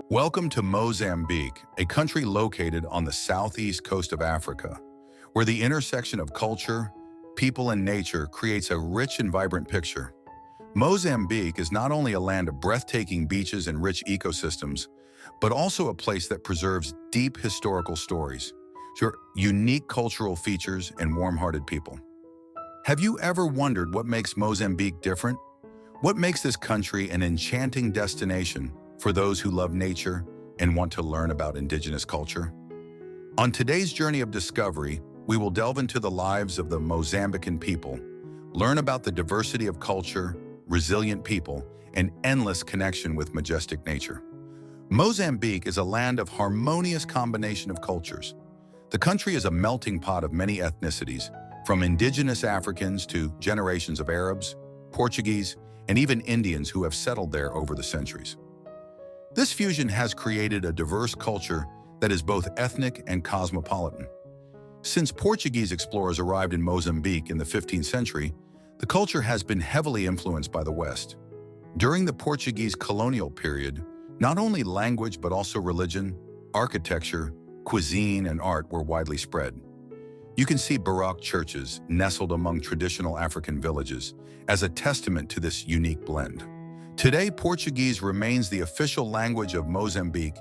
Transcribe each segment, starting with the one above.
Welcome to Mozambique, a country located on the southeast coast of Africa, where the intersection of culture, people, and nature creates a rich and vibrant picture. Mozambique is not only a land of breathtaking beaches and rich ecosystems, but also a place that preserves deep historical stories, unique cultural features, and warm-hearted people. Have you ever wondered what makes Mozambique different? What makes this country an enchanting destination for those who love nature and want to learn about indigenous culture? On today's journey of discovery, we will delve into the lives of the Mozambican people, learn about the diversity of culture, resilient people, and endless connection with majestic nature. Mozambique is a land of harmonious combination of cultures. The country is a melting pot of many ethnicities, from indigenous Africans to generations of Arabs, Portuguese, and even Indians who have settled there over the centuries. This fusion has created a diverse culture that is both ethnic and cosmopolitan. Since Portuguese explorers arrived in Mozambique in the 15th century, the culture has been heavily influenced by the West. During the Portuguese colonial period, not only language but also religion, architecture, cuisine, and art were widely spread. You can see Baroque churches nestled among traditional African villages as a testament to this unique blend. Today, Portuguese remains the official language of Mozambique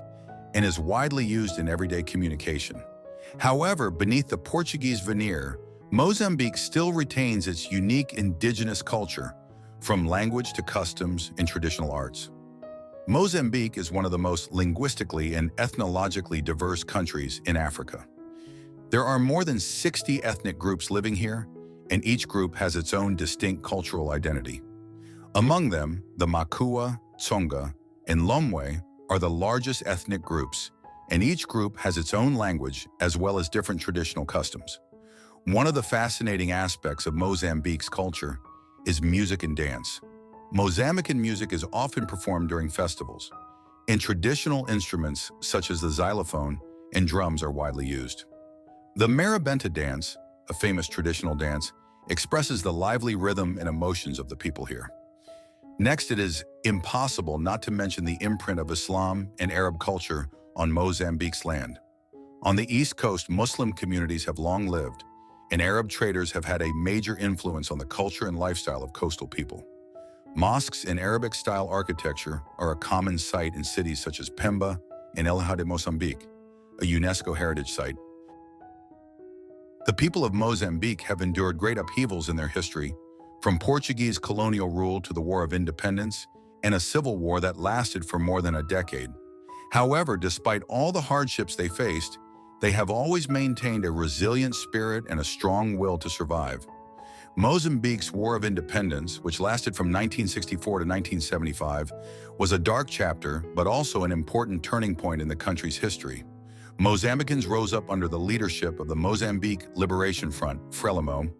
and is widely used in everyday communication. However, beneath the Portuguese veneer, Mozambique still retains its unique indigenous culture, from language to customs and traditional arts. Mozambique is one of the most linguistically and ethnologically diverse countries in Africa. There are more than 60 ethnic groups living here, and each group has its own distinct cultural identity. Among them, the Makua, Tsonga, and Lomwe are the largest ethnic groups, and each group has its own language as well as different traditional customs. One of the fascinating aspects of Mozambique's culture is music and dance. Mozambican music is often performed during festivals, and traditional instruments such as the xylophone and drums are widely used. The Marabenta dance, a famous traditional dance, expresses the lively rhythm and emotions of the people here. Next, it is impossible not to mention the imprint of Islam and Arab culture on Mozambique's land. On the East Coast, Muslim communities have long lived, and Arab traders have had a major influence on the culture and lifestyle of coastal people. Mosques and Arabic-style architecture are a common sight in cities such as Pemba and Ilha de Mozambique, a UNESCO heritage site. The people of Mozambique have endured great upheavals in their history, from Portuguese colonial rule to the War of Independence and a civil war that lasted for more than a decade. However, despite all the hardships they faced, they have always maintained a resilient spirit and a strong will to survive. Mozambique's War of Independence, which lasted from 1964 to 1975, was a dark chapter but also an important turning point in the country's history. Mozambicans rose up under the leadership of the Mozambique Liberation Front, Frelimo,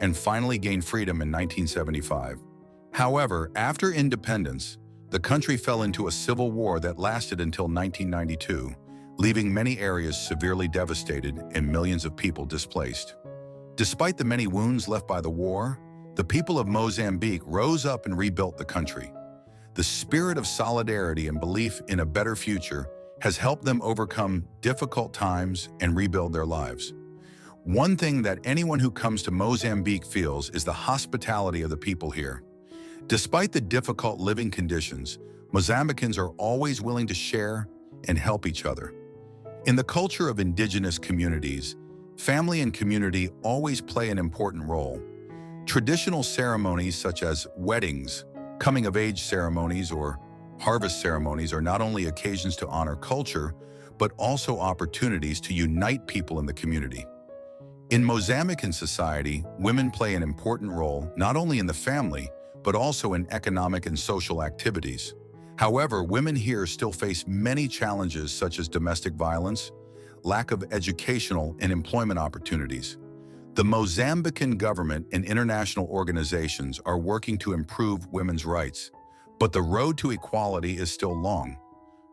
and finally gained freedom in 1975. However, after independence, the country fell into a civil war that lasted until 1992, leaving many areas severely devastated and millions of people displaced. Despite the many wounds left by the war, the people of Mozambique rose up and rebuilt the country. The spirit of solidarity and belief in a better future has helped them overcome difficult times and rebuild their lives. One thing that anyone who comes to Mozambique feels is the hospitality of the people here. Despite the difficult living conditions, Mozambicans are always willing to share and help each other. In the culture of indigenous communities, family and community always play an important role. Traditional ceremonies such as weddings, coming-of-age ceremonies, or harvest ceremonies are not only occasions to honor culture, but also opportunities to unite people in the community. In Mozambican society, women play an important role not only in the family, but also in economic and social activities. However, women here still face many challenges such as domestic violence, lack of educational and employment opportunities. The Mozambican government and international organizations are working to improve women's rights, but the road to equality is still long.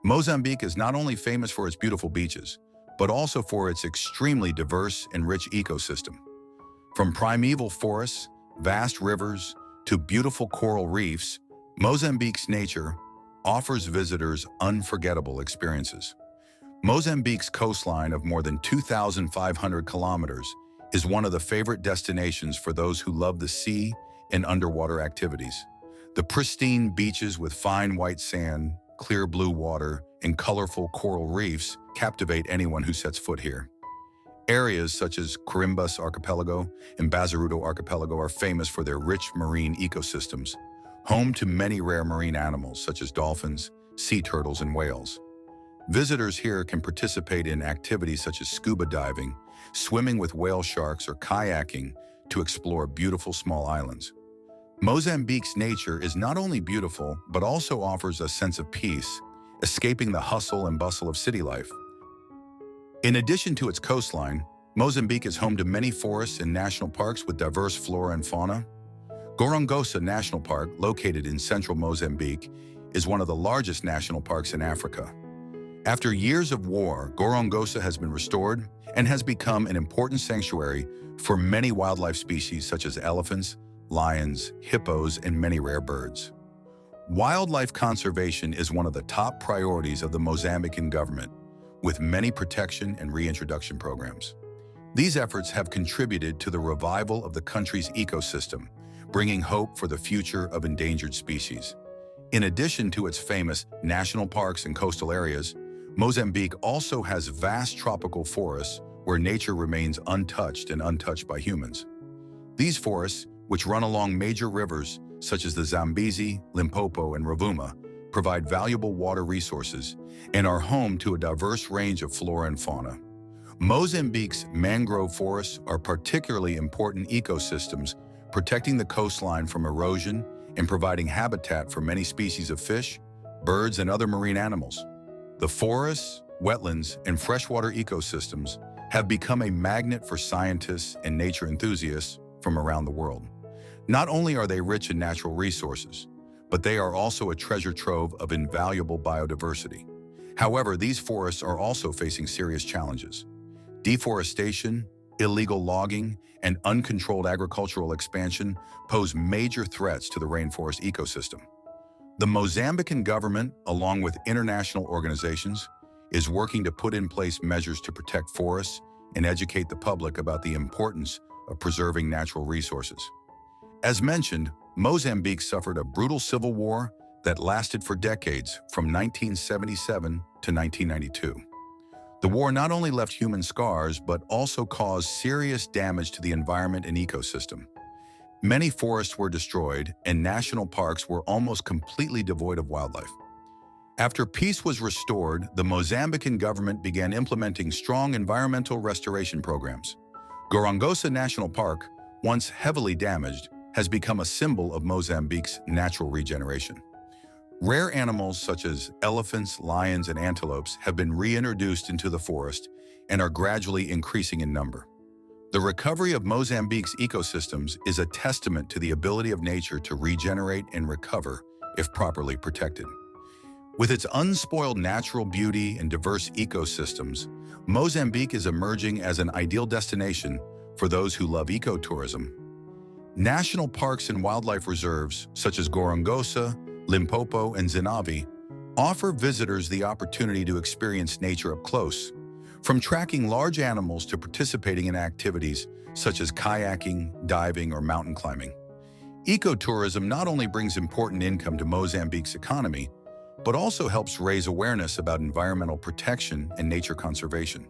Mozambique is not only famous for its beautiful beaches, but also for its extremely diverse and rich ecosystem. From primeval forests, vast rivers, to beautiful coral reefs, Mozambique's nature offers visitors unforgettable experiences. Mozambique's coastline of more than 2,500 kilometers is one of the favorite destinations for those who love the sea and underwater activities. The pristine beaches with fine white sand, clear blue water, and colorful coral reefs captivate anyone who sets foot here. Areas such as Quirimbas Archipelago and Bazaruto Archipelago are famous for their rich marine ecosystems, home to many rare marine animals such as dolphins, sea turtles, and whales. Visitors here can participate in activities such as scuba diving, swimming with whale sharks, or kayaking to explore beautiful small islands. Mozambique's nature is not only beautiful, but also offers a sense of peace, escaping the hustle and bustle of city life. In addition to its coastline, Mozambique is home to many forests and national parks with diverse flora and fauna. Gorongosa National Park, located in central Mozambique, is one of the largest national parks in Africa. After years of war, Gorongosa has been restored and has become an important sanctuary for many wildlife species such as elephants, lions, hippos, and many rare birds. Wildlife conservation is one of the top priorities of the Mozambican government, with many protection and reintroduction programs. These efforts have contributed to the revival of the country's ecosystem, bringing hope for the future of endangered species. In addition to its famous national parks and coastal areas, Mozambique also has vast tropical forests where nature remains untouched and untouched by humans. These forests, which run along major rivers such as the Zambezi, Limpopo, and Rovuma, provide valuable water resources and are home to a diverse range of flora and fauna. Mozambique's mangrove forests are particularly important ecosystems, protecting the coastline from erosion and providing habitat for many species of fish, birds, and other marine animals. The forests, wetlands, and freshwater ecosystems have become a magnet for scientists and nature enthusiasts from around the world. Not only are they rich in natural resources, but they are also a treasure trove of invaluable biodiversity. However, these forests are also facing serious challenges. Deforestation, illegal logging, and uncontrolled agricultural expansion pose major threats to the rainforest ecosystem. The Mozambican government, along with international organizations, is working to put in place measures to protect forests and educate the public about the importance of preserving natural resources. As mentioned, Mozambique suffered a brutal civil war that lasted for decades, from 1977 to 1992. The war not only left human scars, but also caused serious damage to the environment and ecosystem. Many forests were destroyed, and national parks were almost completely devoid of wildlife. After peace was restored, the Mozambican government began implementing strong environmental restoration programs. Gorongosa National Park, once heavily damaged, has become a symbol of Mozambique's natural regeneration. Rare animals such as elephants, lions, and antelopes have been reintroduced into the forest and are gradually increasing in number. The recovery of Mozambique's ecosystems is a testament to the ability of nature to regenerate and recover if properly protected. With its unspoiled natural beauty and diverse ecosystems, Mozambique is emerging as an ideal destination for those who love ecotourism. National parks and wildlife reserves, such as Gorongosa, Limpopo, and Zinavi, offer visitors the opportunity to experience nature up close. From tracking large animals to participating in activities such as kayaking, diving, or mountain climbing. Ecotourism not only brings important income to Mozambique's economy, but also helps raise awareness about environmental protection and nature conservation.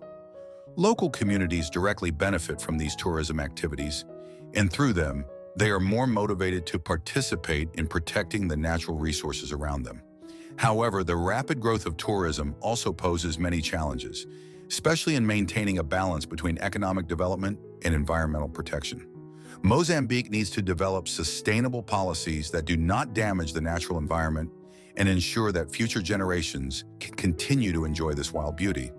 Local communities directly benefit from these tourism activities, and through them, they are more motivated to participate in protecting the natural resources around them. However, the rapid growth of tourism also poses many challenges, especially in maintaining a balance between economic development and environmental protection. Mozambique needs to develop sustainable policies that do not damage the natural environment and ensure that future generations can continue to enjoy this wild beauty.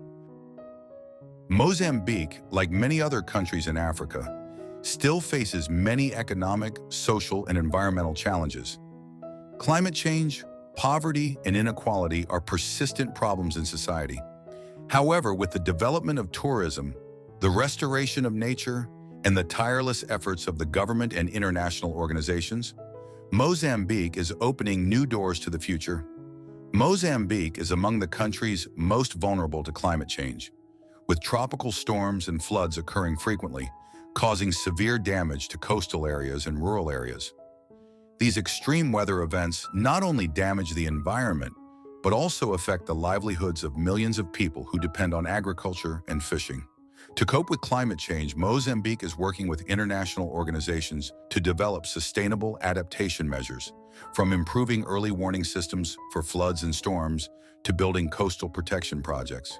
Mozambique, like many other countries in Africa, still faces many economic, social, and environmental challenges. Climate change, poverty, and inequality are persistent problems in society. However, with the development of tourism, the restoration of nature, and the tireless efforts of the government and international organizations, Mozambique is opening new doors to the future. Mozambique is among the countries most vulnerable to climate change, with tropical storms and floods occurring frequently, causing severe damage to coastal areas and rural areas. These extreme weather events not only damage the environment, but also affect the livelihoods of millions of people who depend on agriculture and fishing. To cope with climate change, Mozambique is working with international organizations to develop sustainable adaptation measures, from improving early warning systems for floods and storms to building coastal protection projects.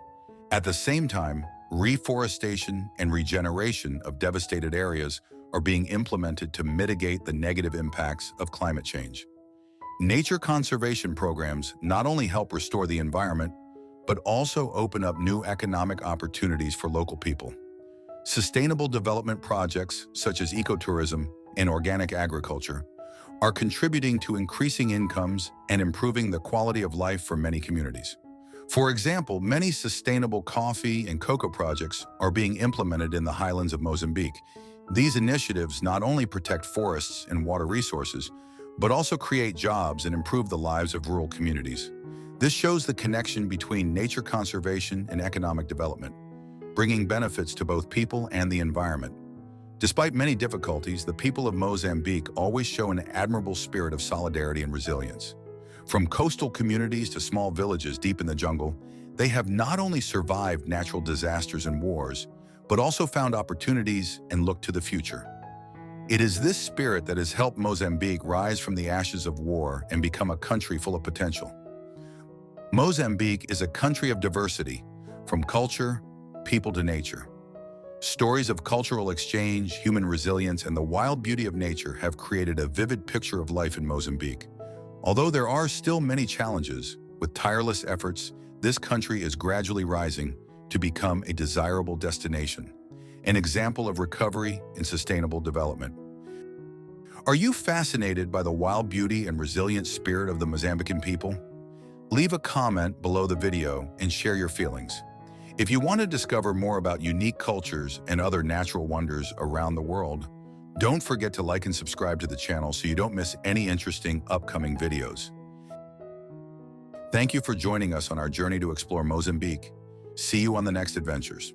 At the same time, reforestation and regeneration of devastated areas are being implemented to mitigate the negative impacts of climate change. Nature conservation programs not only help restore the environment, but also open up new economic opportunities for local people. Sustainable development projects such as ecotourism and organic agriculture are contributing to increasing incomes and improving the quality of life for many communities. For example, many sustainable coffee and cocoa projects are being implemented in the highlands of Mozambique. These initiatives not only protect forests and water resources, but also create jobs and improve the lives of rural communities. This shows the connection between nature conservation and economic development, bringing benefits to both people and the environment. Despite many difficulties, the people of Mozambique always show an admirable spirit of solidarity and resilience. From coastal communities to small villages deep in the jungle, they have not only survived natural disasters and wars, but also found opportunities and looked to the future. It is this spirit that has helped Mozambique rise from the ashes of war and become a country full of potential. Mozambique is a country of diversity, from culture, people to nature. Stories of cultural exchange, human resilience, and the wild beauty of nature have created a vivid picture of life in Mozambique. Although there are still many challenges, with tireless efforts, this country is gradually rising to become a desirable destination, an example of recovery and sustainable development. Are you fascinated by the wild beauty and resilient spirit of the Mozambican people? Leave a comment below the video and share your feelings. If you want to discover more about unique cultures and other natural wonders around the world, don't forget to like and subscribe to the channel so you don't miss any interesting upcoming videos. Thank you for joining us on our journey to explore Mozambique. See you on the next adventures.